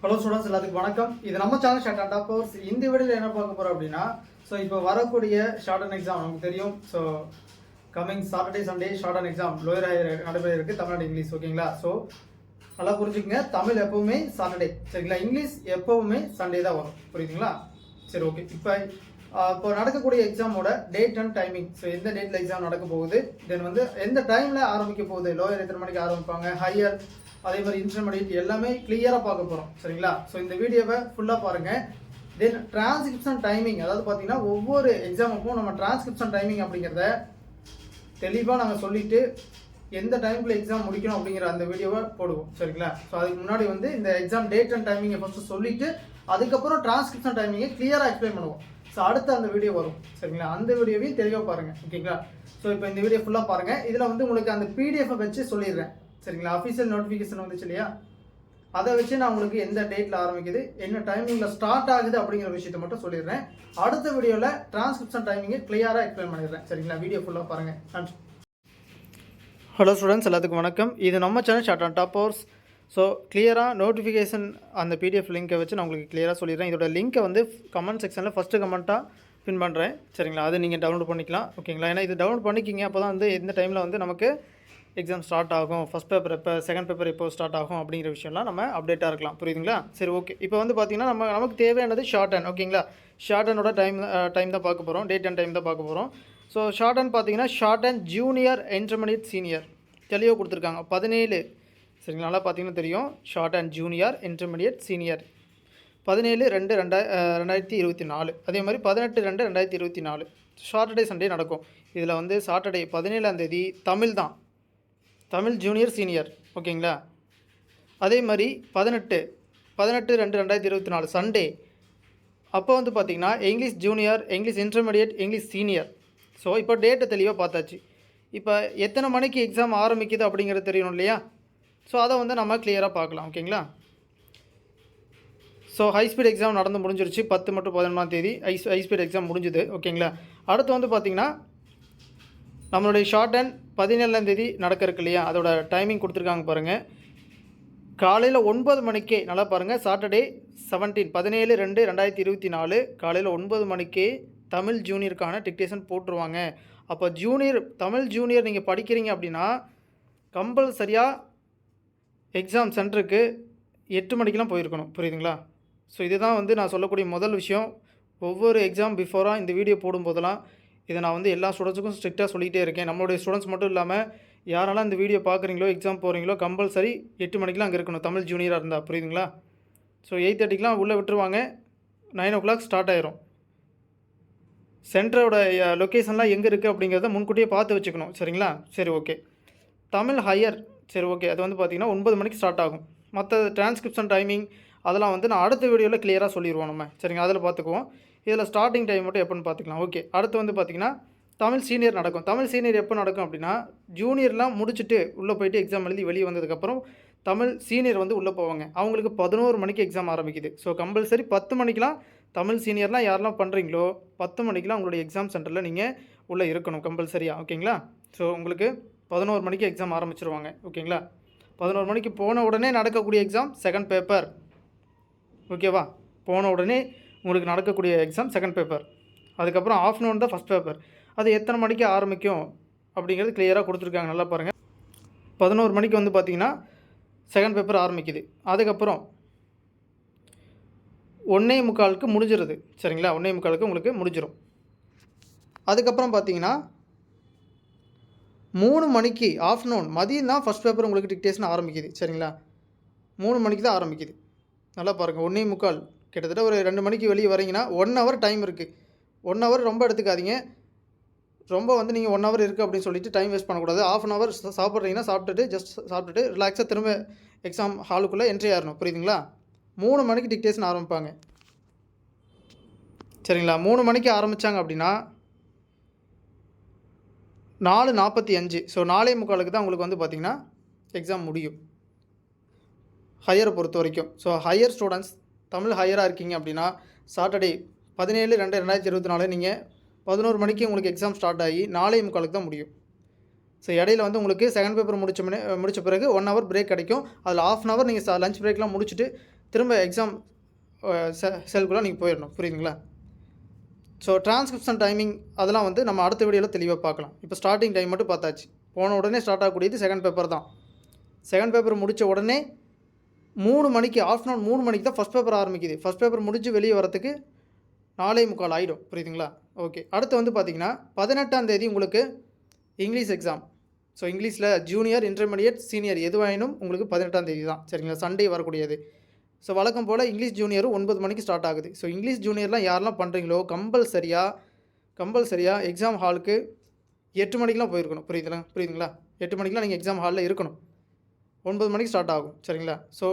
Hello students, எல்லாத்துக்கும் வணக்கம். இது நம்ம சேனல் ஷார்ட் அண்ட் கோர்ஸ். இந்த வீடியோவில் என்ன பார்க்க போகிறோம் அப்படின்னா, ஸோ இப்போ வரக்கூடிய ஷார்ட் அண்ட் எக்ஸாம் நமக்கு தெரியும். So coming Saturday Sunday short and exam lower higher நடைபெற இருக்குது, தமிழ்நாடு இங்கிலீஷ். ஓகேங்களா? ஸோ நல்லா புரிஞ்சுக்கங்க, தமிழ் எப்பவுமே சாட்டர்டே, சரிங்களா? இங்கிலீஷ் எப்பவுமே சண்டே தான் வரும், புரியுதுங்களா? சரி, ஓகே. இப்போ நடக்கக்கூடிய எக்ஸாமோட டேட் அண்ட் டைமிங், ஸோ எந்த டேட்டில் எக்ஸாம் நடக்க போகுது, தென் வந்து எந்த டைமில் ஆரம்பிக்க போகுது, லோயர் எத்தனை மணிக்கு ஆரம்பிப்பாங்க, ஹையர் அதே மாதிரி இன்டர்மீடியட் எல்லாமே கிளியராக பார்க்க போகிறோம், சரிங்களா? ஸோ இந்த வீடியோவை ஃபுல்லாக பாருங்கள். தென் டிரான்ஸ்கிரிப்ஷன் டைமிங், அதாவது பார்த்தீங்கன்னா ஒவ்வொரு எக்ஸாமுக்கும் நம்ம டிரான்ஸ்கிரிப்ஷன் டைமிங் அப்படிங்கிறத தெளிவாக நாங்கள் சொல்லிவிட்டு எந்த டைமில் எக்ஸாம் முடிக்கணும் அப்படிங்கிற அந்த வீடியோவை போடுவோம், சரிங்களா? ஸோ அதுக்கு முன்னாடி வந்து இந்த எக்ஸாம் டேட் அண்ட் டைமிங்கை ஃபஸ்ட்டு சொல்லிவிட்டு அதுக்கப்புறம் டிரான்ஸ்கிரிப்ஷன் டைமிங்கை கிளியராக எக்ஸ்பிளைன் பண்ணுவோம். ஸோ அடுத்து அந்த வீடியோ வரும், சரிங்களா? அந்த வீடியோவையும் தெளிவாக பாருங்கள், ஓகேங்களா? ஸோ இப்போ இந்த வீடியோ ஃபுல்லாக பாருங்கள். இதில் வந்து உங்களுக்கு அந்த பிடிஎஃபை வச்சு சொல்லிடுறேன், சரிங்களா? அஃபிஷியல் நோட்டிஃபிகேஷன் வந்துச்சு இல்லையா, அதை வச்சு நான் உங்களுக்கு எந்த டேட்டில் ஆரம்பிக்குது, என்ன டைமிங்கில் ஸ்டார்ட் ஆகுது அப்படிங்கிற விஷயத்தை மட்டும் சொல்லிடுறேன். அடுத்த வீடியோவில் டிரான்ஸ்கிரிப்ஷன் டைமிங்கை கிளியராக எக்ஸ்பிளைன் பண்ணிடுறேன், சரிங்களா? வீடியோ ஃபுல்லாக பாருங்கள். நன்றி. ஹலோ ஸ்டூடெண்ட்ஸ், எல்லாத்துக்கும் வணக்கம். இது நம்ம channel short and top course. So கிளியராக நோட்டிஃபிகேஷன் அந்த பிடிஎஃப் லிங்கை வச்சு நான் உங்களுக்கு கிளியராக சொல்லிடுறேன். இதோட லிங்க்கை வந்து கமெண்ட் செக்ஷனில் ஃபஸ்ட்டு கமெண்ட்டாக பின் பண்ணுறேன், சரிங்களா? அதை நீங்கள் டவுன்லோட் பண்ணிக்கலாம், ஓகேங்களா? ஏன்னா இது டவுன்லோட் பண்ணிக்கிங்க, அப்போ தான் வந்து எந்த டைமில் வந்து நமக்கு எக்ஸாம் ஸ்டார்ட் ஆகும், ஃபஸ்ட் பேப்பர் எப்போ, செகண்ட் பேப்பர் எப்போ ஸ்டார்ட் ஆகும் அப்படிங்கிற விஷயம்லாம் நம்ம அப்டேட்டாக இருக்கலாம், புரியுதுங்களா? சரி, ஓகே. இப்போ வந்து பார்த்திங்கன்னா நமக்கு தேவையானது ஷார்ட் ஹேண்ட், ஓகேங்களா? ஷார்ட் ஹேண்டோட டைம் தான் பார்க்க போகிறோம், டேட் அண்ட் டைம் தான் பார்க்க போகிறோம். ஸோ ஷார்ட் ஹேண்ட் பார்த்தீங்கன்னா short hand junior, intermediate, senior தெளிவாக கொடுத்துருக்காங்க. 17, சரிங்களா? நல்லா பார்த்தீங்கன்னா தெரியும். Short hand junior, intermediate, senior 17/2/2024. அதே மாதிரி 18/2/2024 சாட்டர்டே சண்டே நடக்கும். இதில் வந்து சாட்டர்டே 17ஆம் தமிழ் தான், தமிழ் ஜூனியர் சீனியர், ஓகேங்களா? அதே மாதிரி 18/2/2024 சண்டே, அப்போ வந்து பார்த்திங்கன்னா English junior, English intermediate, English senior. So இப்போ டேட்டை தெளிவாக பார்த்தாச்சு. இப்போ எத்தனை மணிக்கு எக்ஸாம் ஆரம்பிக்குது அப்படிங்கிறது தெரியணும் இல்லையா? ஸோ அதை வந்து நம்ம கிளியராக பார்க்கலாம், ஓகேங்களா? ஸோ ஹை ஸ்பீட் எக்ஸாம் நடந்து முடிஞ்சிருச்சு. 10 மற்றும் 11ஆம் ஹை ஸ்பீட் எக்ஸாம் முடிஞ்சுது, ஓகேங்களா? அடுத்து வந்து பார்த்திங்கன்னா நம்மளுடைய ஷார்ட் ஹேண்ட் 17ஆம் நடக்க இருக்கு இல்லையா, அதோட டைமிங் கொடுத்துருக்காங்க பாருங்கள். காலையில் 9 மணிக்கே, நல்லா பாருங்கள், சாட்டர்டே 17/2/2024 காலையில் 9 மணிக்கே தமிழ் ஜூனியருக்கான டிக்டேஷன் போட்டுருவாங்க. அப்போ தமிழ் ஜூனியர் நீங்கள் படிக்கிறீங்க அப்படின்னா கம்பல்சரியாக எக்ஸாம் சென்டருக்கு 8 மணிக்கெலாம் போயிருக்கணும், புரியுதுங்களா? ஸோ இதுதான் வந்து நான் சொல்லக்கூடிய முதல் விஷயம். ஒவ்வொரு எக்ஸாம் பிஃபோராக இந்த வீடியோ போடும்போதெல்லாம் இதை நான் வந்து எல்லா ஸ்டூடெண்ட்ஸுக்கும் ஸ்ட்ரிக்டாக சொல்லிகிட்டே இருக்கேன். நம்மளுடைய ஸ்டூடெண்ட்ஸ் மட்டும் இல்லாமல் யாரெல்லாம் இந்த வீடியோ பார்க்குறீங்களோ, எக்ஸாம் போகிறீங்களோ, கம்பல்சரி 8 மணிக்கெலாம் அங்கே இருக்கணும், தமிழ் ஜூனியராக இருந்தால், புரியுதுங்களா? ஸோ 8:30க்கெலாம் உள்ளே விட்டுருவாங்க, 9 o'clock ஸ்டார்ட் ஆயிரும். சென்டரோட லொக்கேஷன்லாம் எங்கே இருக்குது அப்படிங்கிறத முன்கூட்டியே பார்த்து வச்சுக்கணும், சரிங்களா? சரி, ஓகே. தமிழ் ஹையர், சரி, ஓகே. அது வந்து பார்த்திங்கன்னா 9 மணிக்கு ஸ்டார்ட் ஆகும். மற்ற டிரான்ஸ்கிரிப்ஷன் டைமிங் அதெல்லாம் வந்து நான் அடுத்த வீடியோவில் கிளியராக சொல்லிடுவோம் நம்ம, சரிங்க? அதில் பார்த்துக்குவோம். இதில் ஸ்டார்டிங் டைம் மட்டும் எப்போன்னு பார்த்துக்கலாம், ஓகே. அடுத்து வந்து பார்த்திங்கன்னா தமிழ் சீனியர் நடக்கும். தமிழ் சீனியர் எப்போ நடக்கும் அப்படின்னா ஜூனியர்லாம் முடிச்சுட்டு உள்ளே போயிட்டு எக்ஸாம் எழுதி வெளியே வந்ததுக்கப்புறம் தமிழ் சீனியர் வந்து உள்ளே போவாங்க. அவங்களுக்கு 11 மணிக்கு எக்ஸாம் ஆரம்பிக்குது. ஸோ கம்பல்சரி 10 மணிக்கெலாம் தமிழ் சீனியர்லாம் யாரெல்லாம் பண்ணுறீங்களோ 10 மணிக்கெலாம் உங்களுடைய எக்ஸாம் சென்டரில் நீங்கள் உள்ளே இருக்கணும் கம்பல்சரியாக, ஓகேங்களா? ஸோ உங்களுக்கு 11 மணிக்கு எக்ஸாம் ஆரம்பிச்சிருவாங்க, ஓகேங்களா? 11 மணிக்கு போன உடனே நடக்கக்கூடிய எக்ஸாம் செகண்ட் பேப்பர், ஓகேவா? போன உடனே உங்களுக்கு நடக்கக்கூடிய எக்ஸாம் செகண்ட் பேப்பர். அதுக்கப்புறம் ஆஃப்டர்நூன் தான் ஃபஸ்ட் பேப்பர். அது எத்தனை மணிக்கு ஆரம்பிக்கும் அப்படிங்கிறது கிளியராக கொடுத்துருக்காங்க, நல்லா பாருங்கள். 11 மணிக்கு வந்து பார்த்திங்கன்னா செகண்ட் பேப்பர் ஆரம்பிக்குது. அதுக்கப்புறம் 1:45க்கு முடிஞ்சிருது, சரிங்களா? 1:45க்கு உங்களுக்கு முடிஞ்சிடும். அதுக்கப்புறம் பார்த்திங்கன்னா 3 மணிக்கு ஆஃப்டர்நூன் மதியம் தான் ஃபஸ்ட் பேப்பர் உங்களுக்கு டிக்டேஷன் ஆரம்பிக்குது, சரிங்களா? 3 மணிக்கு தான் ஆரம்பிக்குது, நல்லா பாருங்கள். 1:45 கிட்டத்தட்ட ஒரு 2 மணிக்கு வெளியே வரீங்கன்னா 1 hour டைம் இருக்குது. 1 hour ரொம்ப எடுத்துக்காதீங்க. ரொம்ப வந்து நீங்கள் 1 hour இருக்குது அப்படின்னு சொல்லிட்டு டைம் வேஸ்ட் பண்ணக்கூடாது. ½ hour சாப்பிட்றீங்கன்னா சாப்பிட்டுட்டு ரிலாக்ஸாக திரும்ப எக்ஸாம் ஹாலுக்குள்ளே என்ட்ரி ஆகணும், புரியுதுங்களா? 3 மணிக்கு டிக்டேஷன் ஆரம்பிப்பாங்க, சரிங்களா? 3 மணிக்கு ஆரம்பித்தாங்க அப்படின்னா 4:45, ஸோ 4:45க்கு தான் உங்களுக்கு வந்து பார்த்திங்கன்னா எக்ஸாம் முடியும், ஹையரை பொறுத்த வரைக்கும். ஸோ ஹையர் ஸ்டூடெண்ட்ஸ் தமிழ் ஹையராக இருக்கீங்க அப்படின்னா சாட்டர்டே 17/2/2024 நீங்கள் 11 மணிக்கு உங்களுக்கு எக்ஸாம் ஸ்டார்ட் ஆகி 4:45க்கு தான் முடியும். ஸோ இடையில வந்து உங்களுக்கு செகண்ட் பேப்பர் முடிச்ச பிறகு 1 hour பிரேக் கிடைக்கும். அதில் ½ hour நீங்கள் லஞ்ச் பிரேக்லாம் முடிச்சுட்டு திரும்ப எக்ஸாம் செல்குள்ளே நீங்கள் போயிடணும். புரியுதுங்களா? ஸோ டிரான்ஸ்கிரிப்ஷன் டைமிங் அதெல்லாம் வந்து நம்ம அடுத்த வீடியோவில் தெளிவாக பார்க்கலாம். இப்போ ஸ்டார்டிங் டைம் மட்டும் பார்த்தாச்சு. போன உடனே ஸ்டார்ட் ஆகக்கூடியது செகண்ட் பேப்பர் தான். செகண்ட் பேப்பர் முடித்த உடனே 3 மணிக்கு ஆஃப்டர்நூன் 3 மணிக்கு தான் ஃபஸ்ட் பேப்பர் ஆரம்பிக்குது. ஃபஸ்ட் பேப்பர் முடிஞ்சு வெளியே வரத்துக்கு 4:45 ஆகிடும். புரியுதுங்களா? ஓகே. அடுத்து வந்து பார்த்திங்கன்னா 18ஆம் தேதி உங்களுக்கு இங்கிலீஷ் எக்ஸாம். ஸோ இங்கிலீஷில் ஜூனியர், இன்டர்மீடியட், சீனியர் எதுவாயினும் உங்களுக்கு 18ஆம் தேதி தான். சரிங்களா? சண்டே வரக்கூடியது. ஸோ வழக்கம் போல் இங்கிலீஷ் ஜூனியரும் 9 மணிக்கு ஸ்டார்ட் ஆகுது. ஸோ இங்கிலீஷ் ஜூனியர்லாம் யாரெல்லாம் பண்ணுறீங்களோ கம்பல்சரியாக எக்ஸாம் ஹாலுக்கு 8 மணிக்கெலாம் போயிருக்கணும். புரியுதுங்களா? 8 மணிக்கெலாம் நீங்கள் எக்ஸாம் ஹாலில் இருக்கணும். 9 மணிக்கு ஸ்டார்ட் ஆகும். சரிங்களா? ஸோ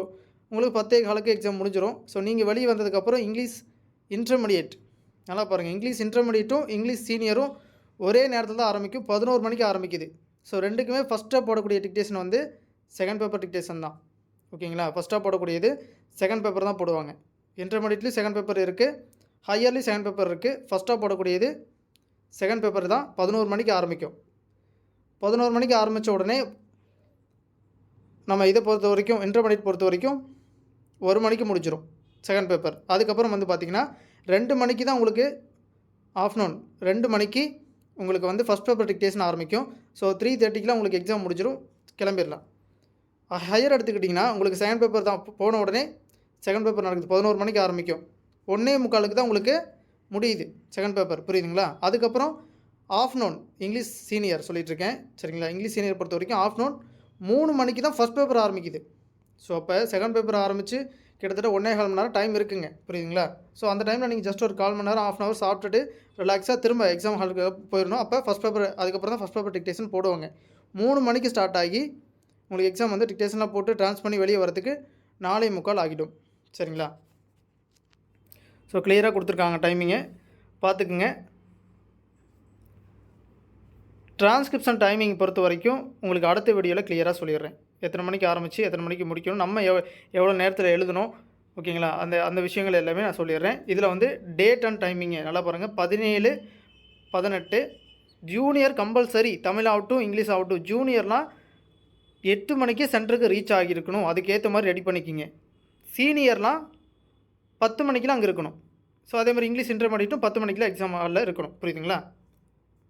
உங்களுக்கு 10:15 எக்ஸாம் முடிஞ்சிடும். ஸோ நீங்கள் வெளியே வந்ததுக்கப்புறம் இங்கிலீஷ் இன்டர்மீடியட் நல்லா பாருங்கள். இங்கிலீஷ் இன்டர்மீடியட்டும் இங்கிலீஷ் சீனியரும் ஒரே நேரத்தில் தான் ஆரம்பிக்கும். 11 மணிக்கு ஆரம்பிக்குது. ஸோ ரெண்டுக்குமே ஃபஸ்ட்டாக போடக்கூடிய டிக்டேஷன் வந்து செகண்ட் பேப்பர் டிக்டேஷன் தான். ஓகேங்களா? ஃபஸ்ட்டாக போடக்கூடியது செகண்ட் பேப்பர் தான் போடுவாங்க. இன்டர்மீடியட்லேயும் செகண்ட் பேப்பர் இருக்குது, ஹையர்லேயும் செகண்ட் பேப்பர் இருக்குது. ஃபஸ்ட்டாக போடக்கூடியது செகண்ட் பேப்பர் தான். 11 மணிக்கு ஆரம்பிக்கும். 11 மணிக்கு ஆரம்பித்த உடனே நம்ம இதை பொறுத்த வரைக்கும் இன்டர்மீடியட் பொறுத்த வரைக்கும் 1 மணிக்கு முடிச்சிடும் செகண்ட் பேப்பர். அதுக்கப்புறம் வந்து பார்த்திங்கன்னா 2 மணிக்கு தான் உங்களுக்கு ஆஃப்டர்நூன் 2 மணிக்கு உங்களுக்கு வந்து ஃபஸ்ட் பேப்பர் டிக்டேஷன் ஆரம்பிக்கும். ஸோ 3:30க்குலாம் உங்களுக்கு எக்ஸாம் முடிச்சிடும், கிளம்பிடலாம். ஹையர் எடுத்துக்கிட்டிங்கன்னா உங்களுக்கு செகண்ட் பேப்பர் தான். போன உடனே செகண்ட் பேப்பர் நடக்குது. 11 மணிக்கு ஆரம்பிக்கும். 1:45 தான் உங்களுக்கு முடியுது செகண்ட் பேப்பர். புரியுதுங்களா? அதுக்கப்புறம் ஆஃப்டர்நூன் இங்கிலீஷ் சீனியர் சொல்லிகிட்ருக்கேன். சரிங்களா? இங்கிலீஷ் சீனியர் பொறுத்த வரைக்கும் ஆஃப்டர்நூன் 3 மணிக்கு தான் ஃபஸ்ட் பேப்பர் ஆரம்பிக்குது. ஸோ அப்போ செகண்ட் பேப்பர் ஆரம்பித்து கிட்டத்தட்ட 1.25 மணி நேரம் டைம் இருக்குங்க. புரியுதுங்களா? ஸோ அந்த டைமில் நீங்கள் ஜஸ்ட் ஒரு 1/4 மணி நேரம், 1/2 ஹவர் சாப்பிட்டுட்டு ரிலாக்ஸாக திரும்ப எக்ஸாம் ஹாலுக்கு போயிடணும். அப்போ ஃபஸ்ட் பேப்பர் அதுக்கப்புறம் தான் ஃபஸ்ட் பேப்பர் டிக்டேஷன் போடுவாங்க. 3 மணிக்கு ஸ்டார்ட் ஆகி உங்களுக்கு எக்ஸாம் வந்து டிக்டேஷன்லாம் போட்டு ட்ரான்ஸ் பண்ணி வெளியே வரதுக்கு 4:45 ஆகிடும். சரிங்களா? ஸோ கிளியராக கொடுத்துருக்காங்க டைமிங்கை, பார்த்துக்குங்க. டிரான்ஸ்கிரிப்ஷன் டைமிங் பொறுத்த வரைக்கும் உங்களுக்கு அடுத்த வீடியோவில் கிளியராக சொல்லிடுறேன். எத்தனை மணிக்கு ஆரம்பித்து எத்தனை மணிக்கு முடிக்கணும், நம்ம எவ்வளோ நேரத்தில் எழுதணும், ஓகேங்களா? அந்த விஷயங்கள் எல்லாமே நான் சொல்லிடுறேன். இதில் வந்து டேட் அண்ட் டைமிங்கு நல்லா பாருங்கள். 17, 18 ஜூனியர் கம்பல்சரி, தமிழ் ஆகட்டும் இங்கிலீஷ் ஆகட்டும். ஜூனியர்லாம் 8 மணிக்கே சென்டருக்கு ரீச் ஆகியிருக்கணும். அதுக்கேற்ற மாதிரி ரெடி பண்ணிக்கிங்க. சீனியர்லாம் 10 மணிக்கெலாம் அங்கே இருக்கணும். ஸோ அதே மாதிரி இங்கிலீஷ் இன்டர்மீடியட்டும் 10 மணிக்கெலாம் எக்ஸாம் ஹாலில் இருக்கணும். புரியுதுங்களா?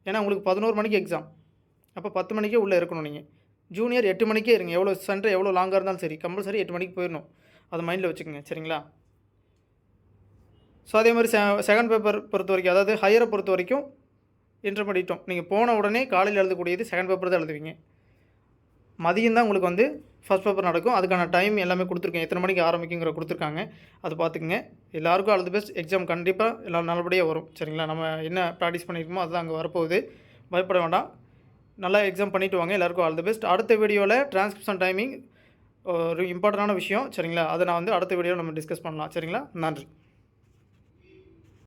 ஏன்னா உங்களுக்கு 11 மணிக்கு எக்ஸாம். அப்போ 10 மணிக்கே உள்ளே இருக்கணும் நீங்கள். ஜூனியர் 8 மணிக்கே இருங்க. எவ்வளோ சென்டர் எவ்வளோ லாங்காக இருந்தாலும் சரி, கம்பல்சரி 8 மணிக்கு போயிடணும். அதை மைண்டில் வச்சுக்கோங்க. சரிங்களா? ஸோ அதே மாதிரி செகண்ட் பேப்பர் பொறுத்த வரைக்கும், அதாவது ஹையரை பொறுத்த வரைக்கும் இன்டர்மீடியட்டும் நீங்கள் போன உடனே காலையில் எழுதக்கூடியது செகண்ட் பேப்பர் தான் எழுதுவீங்க. மதியம் தான் உங்களுக்கு வந்து ஃபஸ்ட் பேப்பர் நடக்கும். அதுக்கான டைம் எல்லாமே கொடுத்துருக்கேன். எத்தனை மணிக்கு ஆரம்பிக்குங்கிற கொடுத்துருக்காங்க. அது பார்த்துக்குங்க. எல்லாருக்கும் ஆல் தி பெஸ்ட். எக்ஸாம் கண்டிப்பாக எல்லாம் நல்லபடியாக வரும். சரிங்களா? நம்ம என்ன ப்ராக்டிஸ் பண்ணியிருக்கோமோ அதுதான் அங்கே வரப்போகுது. பயப்பட வேண்டாம். நல்லா எக்ஸாம் பண்ணிவிட்டு வாங்க. எல்லாருக்கும் ஆல் தி பெஸ்ட். அடுத்த வீடியோவில் டிரான்ஸ்கிரிப்ஷன் டைமிங் ஒரு இம்பார்ட்டண்டான விஷயம். சரிங்களா? அதை நான் வந்து அடுத்த வீடியோவில் நம்ம டிஸ்கஸ் பண்ணலாம். சரிங்களா? நன்றி.